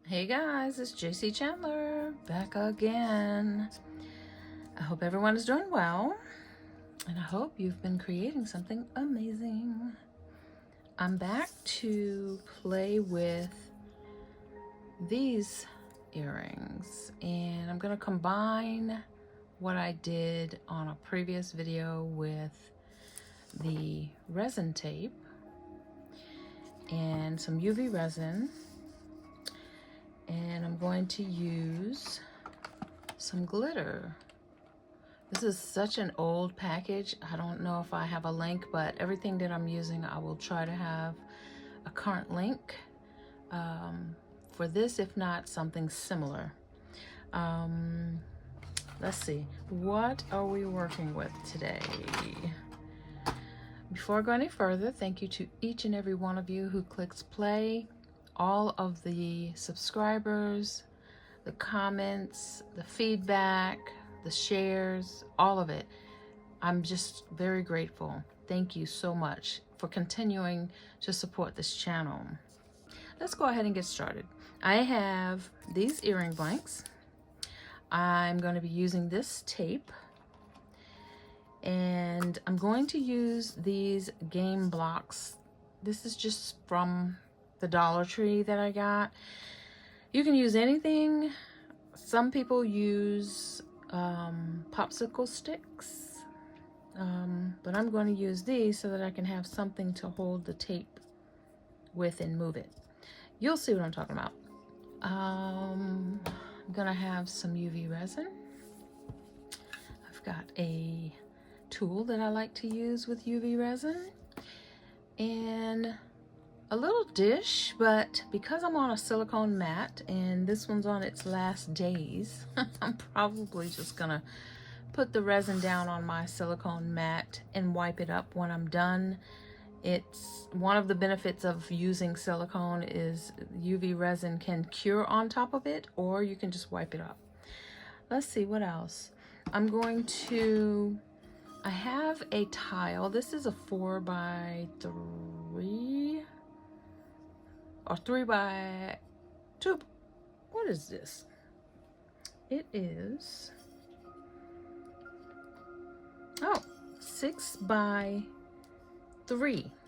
Hey guys, it's JC Chandler back again. I hope everyone is doing well, and I hope you've been creating something amazing. I'm back to play with these earrings, and I'm gonna combine what I did on a previous video with the resin tape and some UV resin. And I'm going to use some glitter. This is such an old package. I don't know if I have a link, but everything that I'm using, I will try to have a current link for this, if not something similar. Let's see, what are we working with today? Before I go any further, thank you to each and every one of you who clicks play, all of the subscribers, the comments, the feedback, the shares, all of it. I'm just very grateful. Thank you so much for continuing to support this channel. Let's go ahead and get started. I have these earring blanks. I'm going to be using this tape, and I'm going to use these game blocks. This is just from the Dollar Tree that I got. You can use anything. Some people use popsicle sticks, but I'm going to use these so that I can have something to hold the tape with and move it. You'll see what I'm talking about. I'm gonna have some UV resin. I've got a tool that I like to use with UV resin, and a little dish, but because I'm on a silicone mat and this one's on its last days, I'm probably just gonna put the resin down on my silicone mat and wipe it up when I'm done. It's one of the benefits of using silicone is UV resin can cure on top of it, or you can just wipe it up. Let's see what else. I have a tile. This is a 4x3 or 3x2. What is this? It is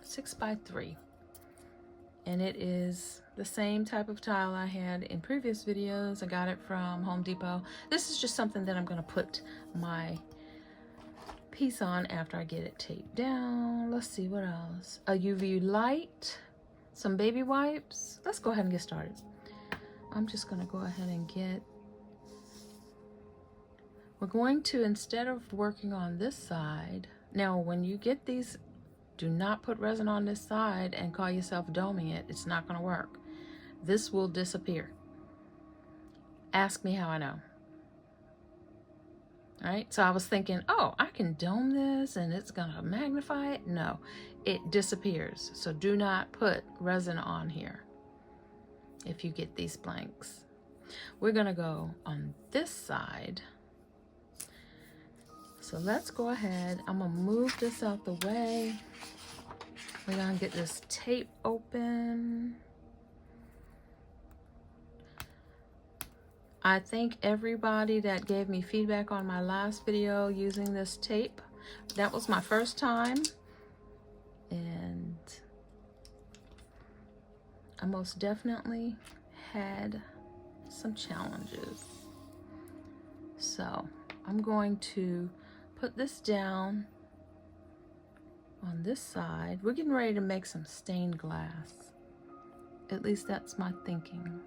6x3, and it is the same type of tile I had in previous videos. I got it from Home Depot. This is just something that I'm going to put my piece on after I get it taped down. Let's see what else. A UV light, some baby wipes. Let's go ahead and get started. I'm just going to go ahead and we're going to, instead of working on this side, now when you get these, do not put resin on this side and call yourself doming it. It's not going to work. This will disappear. Ask me how I know. All right, so I was thinking, oh, I can dome this and it's going to magnify it. No, it disappears. So do not put resin on here if you get these blanks. We're going to go on this side. So let's go ahead. I'm going to move this out the way. We're going to get this tape open. I thank everybody that gave me feedback on my last video using this tape. That was my first time, and I most definitely had some challenges. So I'm going to put this down on this side. We're getting ready to make some stained glass. At least that's my thinking.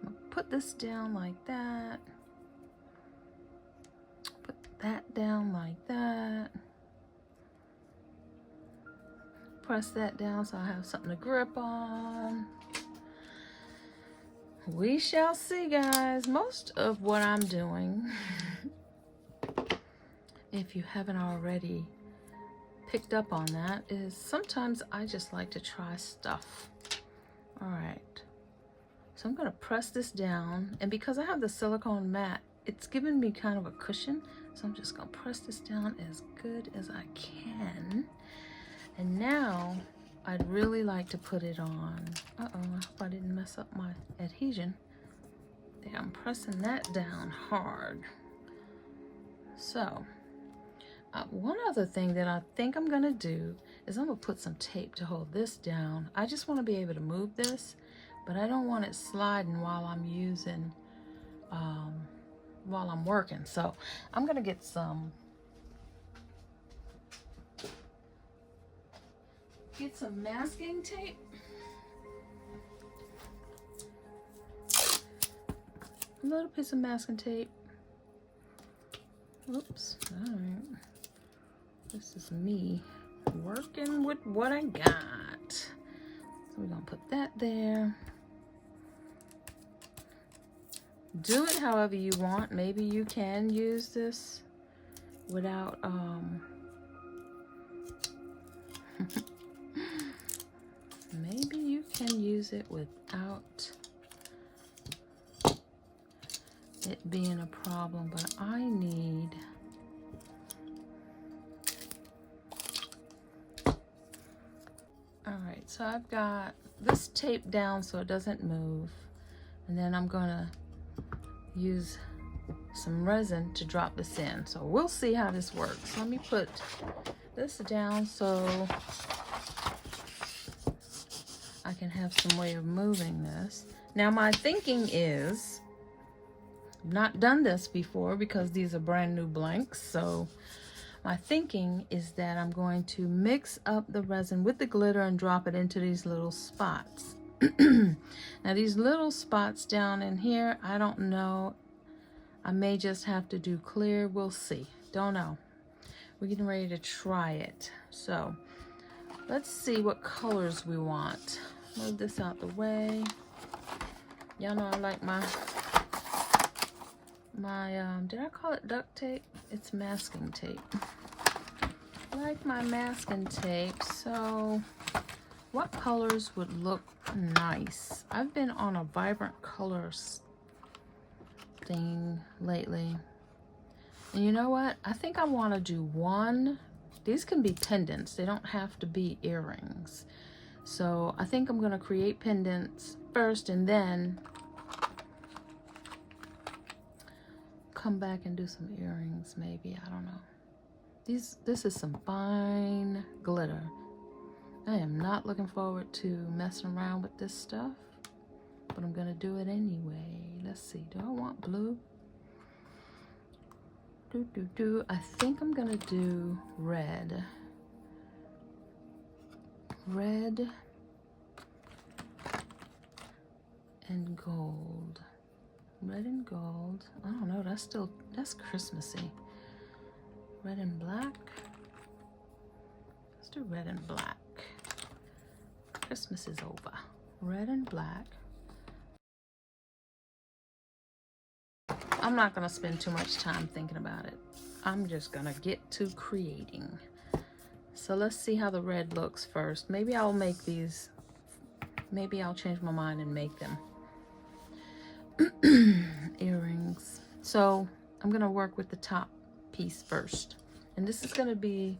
I'm gonna put this down like that. Put that down like that. Press that down so I have something to grip on. We shall see, guys. Most of what I'm doing, if you haven't already picked up on that, is sometimes I just like to try stuff. All right. So I'm going to press this down, and because I have the silicone mat, it's given me kind of a cushion. So I'm just going to press this down as good as I can. And now I'd really like to put it on. Uh-oh, I hope I didn't mess up my adhesion. There, I'm pressing that down hard. So, one other thing that I think I'm gonna do is I'm gonna put some tape to hold this down. I just wanna be able to move this, but I don't want it sliding while I'm using, while I'm working. So I'm gonna get some masking tape. A little piece of masking tape. Oops, all right. This is me working with what I got. So we're gonna put that there. Do it however you want. Maybe you can use this without, maybe you can use it without it being a problem, but I need all right, so I've got this taped down so it doesn't move, and then I'm gonna use some resin to drop this in. So we'll see how this works. Let me put this down so I can have some way of moving this. Now my thinking is, I've not done this before because these are brand new blanks, so my thinking is that I'm going to mix up the resin with the glitter and drop it into these little spots. Now these little spots down in here, I don't know. I may just have to do clear. We'll see. Don't know. We're getting ready to try it. So let's see what colors we want. Move this out the way. Y'all know I like my did I call it duct tape? It's masking tape. I like my masking tape. So what colors would look nice? I've been on a vibrant colors thing lately. And you know what? I think I want to do one. These can be pendants. They don't have to be earrings. So I think I'm going to create pendants first and then come back and do some earrings maybe. I don't know. This is some fine glitter. I am not looking forward to messing around with this stuff, but I'm gonna do it anyway. Let's see, do I want blue? I think I'm gonna do red. Red and gold. Red and gold. I don't know, that's Christmassy. Red and black. Let's do red and black. Christmas is over. Red and black. I'm not gonna spend too much time thinking about it. I'm just gonna get to creating. So let's see how the red looks first. Maybe I'll make these, maybe I'll change my mind and make them earrings. So I'm gonna work with the top piece first. And this is gonna be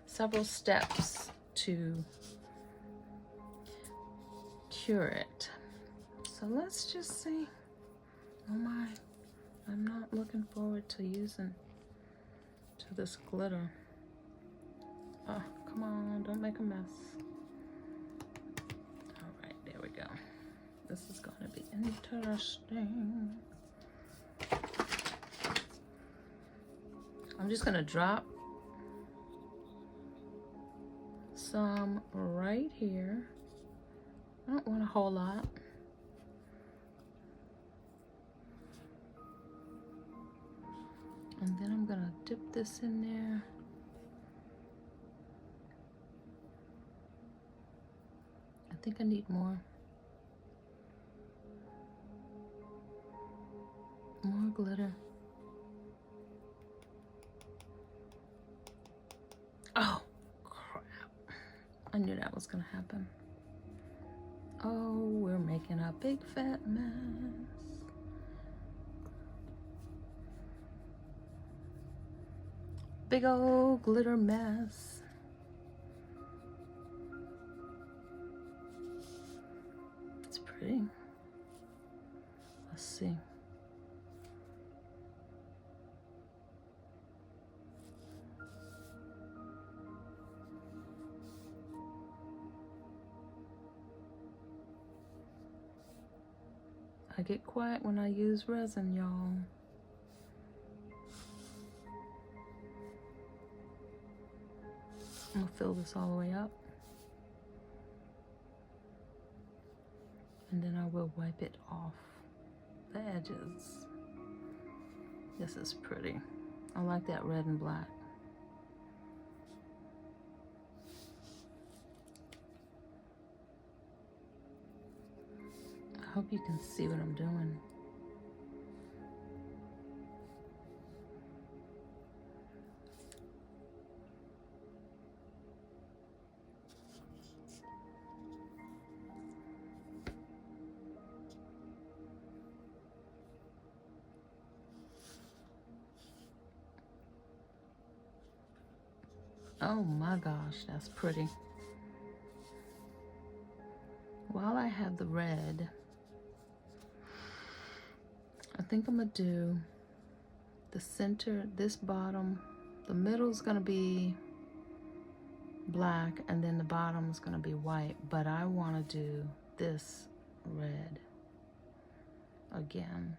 several steps to cure it. So let's just see. Oh my, I'm not looking forward to using this glitter. Oh, come on, don't make a mess. All right, there we go. This is gonna be interesting. I'm just gonna drop some right here. I don't want a whole lot. And then I'm gonna dip this in there. I think I need more. More glitter. Oh, crap. I knew that was gonna happen. Oh, we're making a big fat mess. Big old glitter mess. pretty. Let's see. I get quiet when I use resin, y'all. I'm gonna fill this all the way up. And then I will wipe it off the edges. This is pretty. I like that red and black. I hope you can see what I'm doing. Oh my gosh, that's pretty. While I have the red, I think I'm gonna do the center, this bottom, the middle's gonna be black and then the bottom's gonna be white, but I wanna do this red again.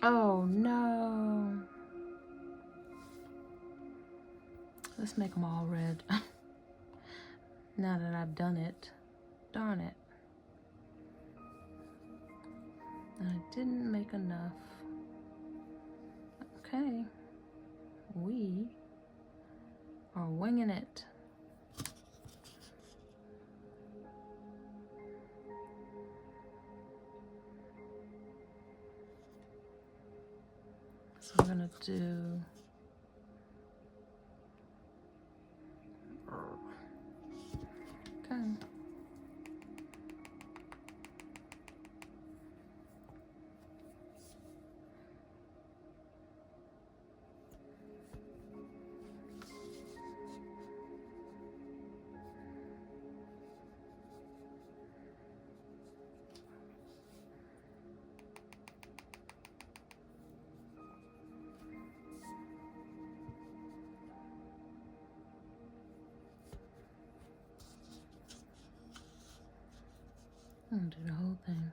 Oh no. Let's make them all red. Now that I've done it, darn it. I didn't make enough. Okay, we are winging it. So we're gonna do okay. I'm gonna do the whole thing.